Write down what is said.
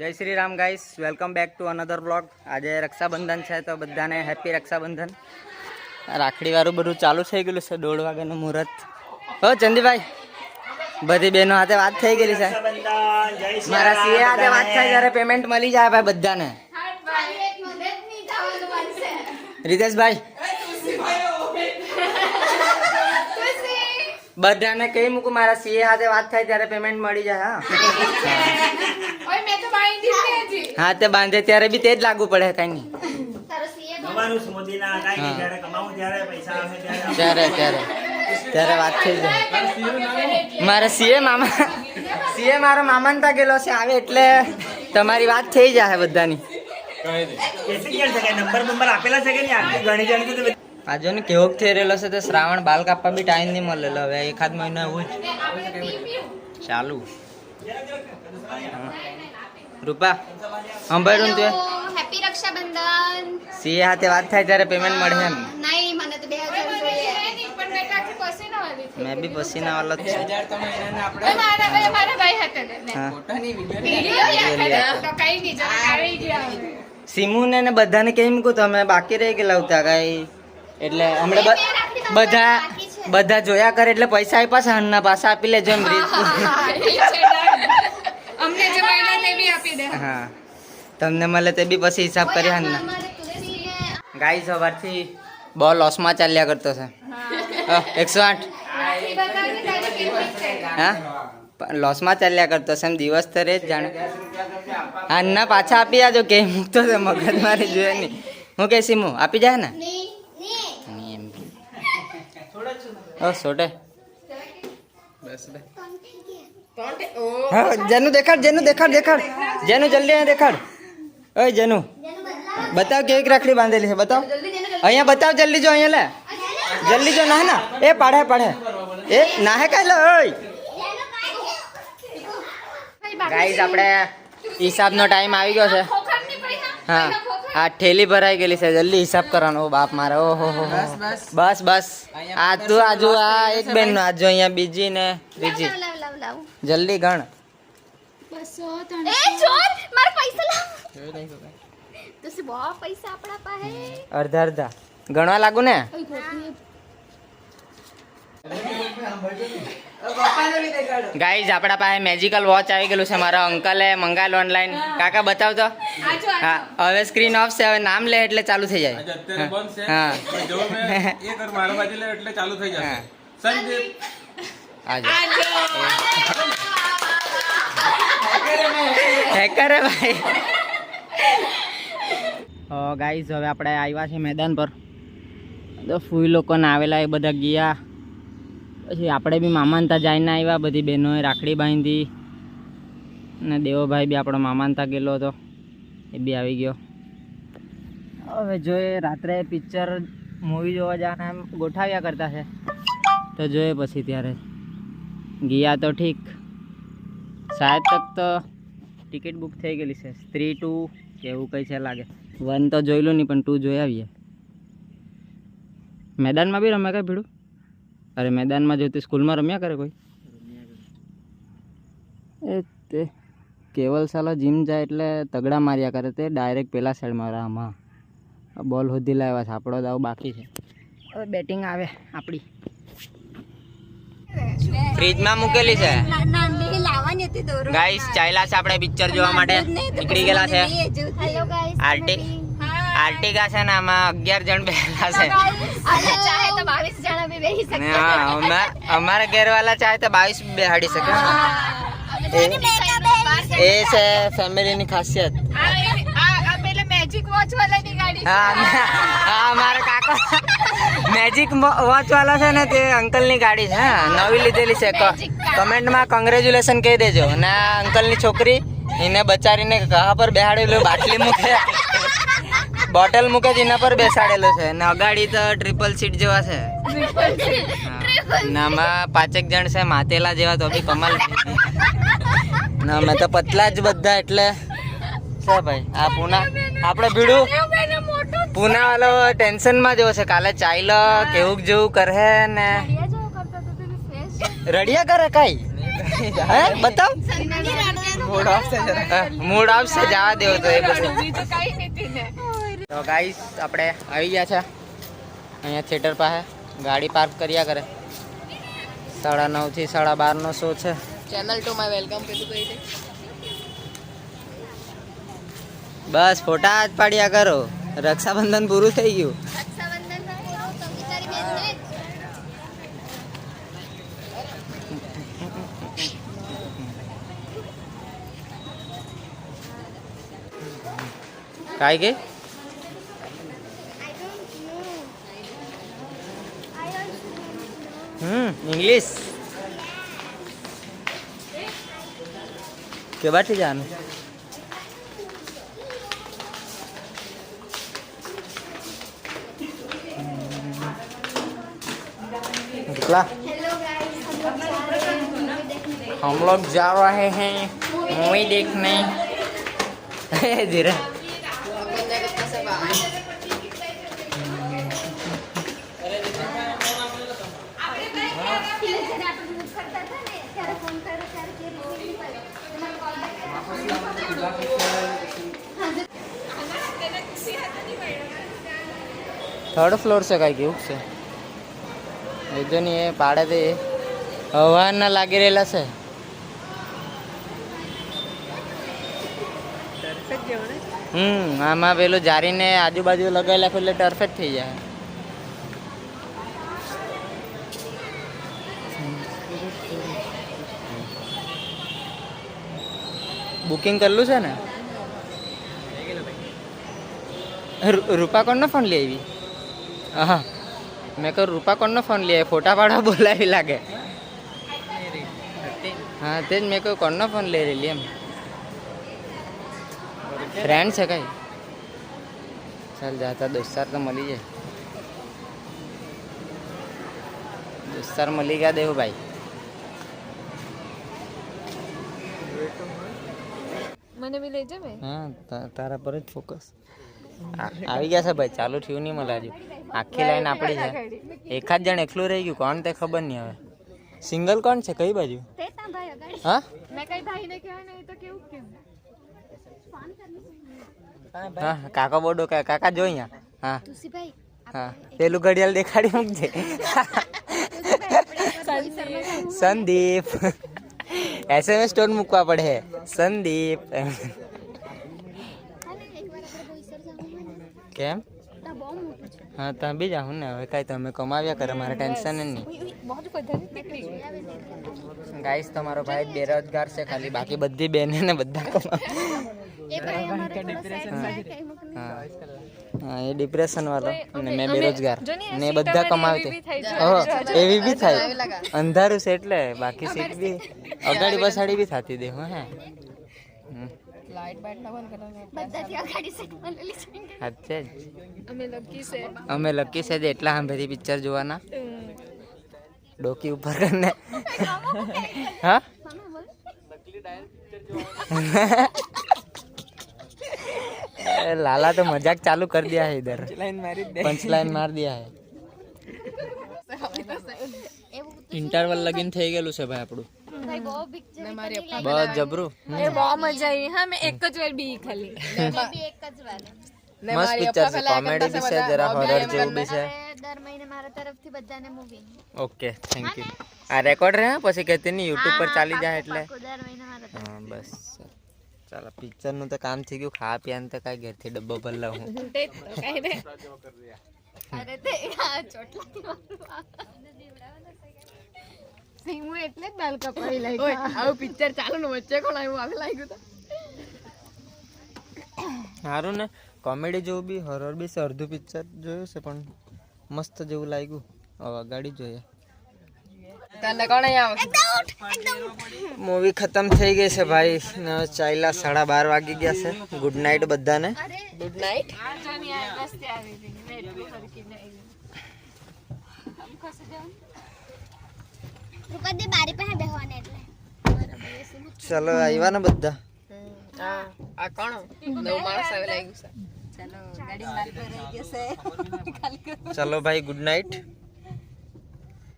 જય Shri Ram guys, welcome back to another blog. આજે રક્ષાબંધન છે તો બધાને હેપી રક્ષાબંધન. રાખડી વાળું બધું ચાલુ થઈ ગયેલું છે. 1:30 વાગ્યાનું મુહૂર્ત. હો ચંદીભાઈ, બધી બહેનો હાથે વાત થઈ ગયેલી છે. મારા સીએ હાથે વાત થાય ત્યારે પેમેન્ટ મળી જાય ભાઈ બધાને. રીતેશભાઈ બધાને કહી મૂકું, મારા સીએ હાથે વાત થાય ત્યારે પેમેન્ટ મળી જાય. હા તે બાંધે ત્યારે બી તે જ લાગુ પડે. કઈ નહીં, ત્યારે વાત થઈ જાય. મારા સીએ મારો મામા તા ગયેલો છે, આવે એટલે તમારી વાત થઈ જાય બધાની. આજે ને કેવો થઈ રહેલો છે. તો શ્રાવણ બાલ કાપવા બી ટાઈમ નહીં મળેલો. હવે એકાદ મહિનો એવું જ ચાલુ. રૂપા સંભાળ્યું તું? હેપી રક્ષાબંધન. સીએ હાથે વાત થાય ત્યારે પેમેન્ટ મળે એમ? નહીં, મને તો 2000 જોઈએ. મેં બી પસીના વાળો જ છે. સીમુ ને બધાને કહી મૂકું, તમે બાકી રહી ગયેલા ઉતા કઈ. એટલે હમણાં બધા જોયા કરે એટલે પૈસા આપ્યા છે. હન્ના પાછા આપી લેજો એમ રીત. હા, તમને મળે તે બી પછી હિસાબ કરી. હન્ના ગાઈસ સવારથી બહુ લોસમાં ચાલ્યા કરતો છે. 108 હા લોસમાં ચાલ્યા કરતો છે એમ. દિવસ તો રે જ જાણે. હન્ના પાછા આપી જાજો કે મૂકતો છે. મગજ મારી જોઈએ નહીં. હું કે સીમુ આપી જાય ને? છોટે જેનું દેખાડ જેનું જલ્દી અહીંયા દેખાડ. ઓય જેનું બતાવ કેવી રાખડી બાંધેલી છે. બતાવ અહીંયા, બતાવ જલ્દી જો. અહીંયા લે જલ્દી જો. ના એ પાડે એ નાહે કાઈ લે. ઓય ગાઈસ, આપણે હિસાબનો ટાઈમ આવી ગયો છે. હા, આ ઠેલી ભરાઈ ગયેલી છે. જલ્દી હિસાબ કરવાનો. બાપ મારે. ઓહો બસ આ તું આજુ આ એક બેન નો આજુ અહીંયા બીજી ને ત્રીજી. જલ્દી ગણ. અડધા ગણવા લાગુ ને. ગાઈઝ, આપણા પાસે મેજિકલ વોચ આવી ગયેલું છે. મારા અંકલે મંગાવેલું ઓનલાઈન. કાકા બતાવ તો. હા, હવે સ્ક્રીન ઓફ છે. હવે નામ લે એટલે ચાલુ થઈ જાય. હા હેકર ભાઈ. ગાઈઝ, હવે આપણે આવ્યા છે મેદાન પર. તો ફૂઈ લોકોને આવેલા એ બધા ગયા. પછી આપણે બી મામાનતા જઈને આવ્યા. બધી બહેનોએ રાખડી બાંધી. અને દેવોભાઈ બી આપણો મામાનતા ગયેલો હતો, એ બી આવી ગયો. હવે જોઈએ રાત્રે પિક્ચર મૂવી જોવા જવાના એમ ગોઠવ્યા કરતા છે. તો જોઈએ પછી. ત્યારે ગયા તો ઠીક. શાયદ તક તો ટિકિટ બુક થઈ ગયેલી છે. સ્ત્રી 2 કે એવું કંઈ છે લાગે. 1 તો જોયેલું નહીં, પણ 2 જોઈ આવીએ. મેદાનમાં બી રમે કઈ ભીડું? અરે મેદાનમાં જોતી સ્કૂલમાં રમ્યા કરે કોઈ. એ તે કેવલ સાલો જીમ જાય એટલે તગડા માર્યા કરે. તે ડાયરેક્ટ પેલા સાઈડમાં રામાં બોલ સુધી લાવ્યા છે. આપણો દાવ બાકી છે. હવે બેટિંગ આવે આપણી. ફ્રીજમાં મૂકેલી છે. ગાઈસ, ચાલ્યા છે આપણે પિક્ચર જોવા માટે. નીકળી ગયેલા છે. આર્ટિકા છે ને, આમાં 11 જણ બેઠેલા છે. અમારે ઘેરવાલા ચાહે તો 22 બેહાડી શકે. એ છે ફેમિલીની ખાસિયત. અમારા કાકા મેજિક વોચ વાળા છે ને, તે અંકલની ગાડી છે. નવી લીધેલી છે. કમેન્ટમાં કોંગ્રેચ્યુલેશન કહી દેજો. અને આ અંકલની છોકરી એને બચારીને કહા પર બેહાડેલું. બાટલી મૂકે, બોટલ મૂકે એના પર બેસાડેલો છે. અને અગાડી તો ટ્રિપલ સીટ જેવા છે. આમાં 5 જણ છે માતેલા જેવા. તો બી કમાલ. ના અમે તો પતલા જ બધા. એટલે છે ભાઈ. આ પૂના આપણે ભીડું પૂના વાળો ટેન્શનમાં જેવો છે. કાલે ચાઈલો કેવું જેવું કરે ને રડિયા કરે કઈ. હે બતાવ. મૂડ આવશે જવા દેવો તો એ બધું. તો ગાઈસ આપણે આવી ગયા છે અહીંયા થિયેટર પાસે. ગાડી પાર્ક કર્યા કરે. 9:30 થી 12:30 નો શો છે. ચેનલ 2 માં વેલકમ કીધું કઈ છે. બસ ફોટા જ પાડ્યા કરો. રક્ષાબંધન પૂરું થઈ ગયું. રક્ષાબંધન તો બિચારી બેનને काय गे इंग्लिश के बाटी जाने निकला. हम लोग जा रहे हैं मूवी देखने. धीरे थर्ड फ्लोर से काय घेऊ છે એ જો ની એ પાડે તે હવા ના લાગી રહેલા છે. આમાં પેલું જારીને આજુબાજુ લગાવેલા એટલે પરફેક્ટ થઈ જાય. બુકિંગ કરેલું છે ને. રૂપા કોણનો ફોન લઈ આવી? હા મેં કહું રૂપા કોણનો ફોન લઈ આવી? ફોટા પાડવા બોલાવી લાગે. હા તે જ મેં કહું કોણનો ફોન લઈ રહેલી એમ. ફ્રેન્ડ છે કઈ? ચાલ જાતા દોસ્તાર તો મળી જાય. દોસ્તાર મળી ગયા દેવું ભાઈ. મને બી લઈ જા. હા તારા પર જ ફોકસ. આવી ગયા છે ભાઈ. ચાલુ થયું નહીં મળે હજુ. આખી લાઈન આપણી છે. એકાદ જણ એકલું રહી ગયું કોણ તે ખબર નહીં હવે. સિંગલ કોણ છે કઈ બાજુ? હા મેં કઈ ભાઈને કહેવાય ને તો કેવું કેમ હા કાકા બોડો કાકા જો અહીંયા. હા હા પેલું ઘડિયાળ દેખાડી મૂકજે. સંદીપ SMS સ્ટોર મૂકવા પડે. સંદીપ કેમ? હા ત્યાં બી જાઉં ને હવે કાંઈ તમે કમાવ્યા કરે મારે ટેન્શન જ નહીં. ગાઈસ તમારો ભાઈ બેરોજગાર છે ખાલી બાકી બધી બેને ને બધા કમાવે. હા એ ડિપ્રેશન વાળો અને મેં બેરોજગાર ને બધા કમાવતે. એવી બી થાય. અંધારું છે એટલે બાકી સીટ બી અગાડી પછાડી બી થતી દે. હે લાઈટ બાઈટ ના બંધ કરવાનું બધાથી અગાડી સીટ મળેલી છે. સાચે જ અમે લકી છે જ એટલા સાંભળી પિક્ચર જોવાના. ડોકી ઉપર કરીને હા लाला तो मजाक चालू कर दिया है इधर. पंच लाइन मार दिया है. इंटरवल लगिन થઈ ગયેલું છે ભાઈ આપણું. ભાઈ બહુ પિક્ચર બહુ જબરું. એ બહુ મજા આવી. હા મેં એક જ વાર બી ખાલી બી એક જ વાર. મસ્ત પિક્ચર છે. કોમેડી બી છે જરા હોરર જેવું બી છે. દર મહિને મારા તરફથી બધાને મૂવી. Okay thank you. આ રેકોર્ડ રહે પછી કહેતી નહીં યુટ્યુબ પર ચાલી જાય એટલે. દર મહિને મારા હા બસ ચાલો પિક્ચર નું તો કામ થઈ ગયું. ખાવા પીવાનું તો કાંઈ ઘેરથી ડબ્બો ભર લઉં હું. અરે તે આ ચોટલાથી સિંગુ એટલે જ દાલ કપાઈ લાગી. ઓય આવું પિક્ચર ચાલુ ને વચ્ચે કોણ આવ્યું આવે લાગ્યું તો સારું ને કોમેડી જેવું બી હોરર બી છે. અડધું પિક્ચર જોયું છે પણ મસ્ત જેવું લાગ્યું. હવે અગાડી જોઈએ. તને કોણ અહીંયા આવે? મૂવી ખતમ થઈ ગઈ છે ભાઈ. ચાલ્યા 12:30 વાગી ગયા છે. ગુડ નાઇટ બધાને. Good night. રૂપા દે બારી પાસે બેહવાને એટલે ચલો આવ્યા ને બધા. આ કોણ નવ માણસ આવે લાગ્યું છે. ચલો ભાઈ ગુડ નાઇટ.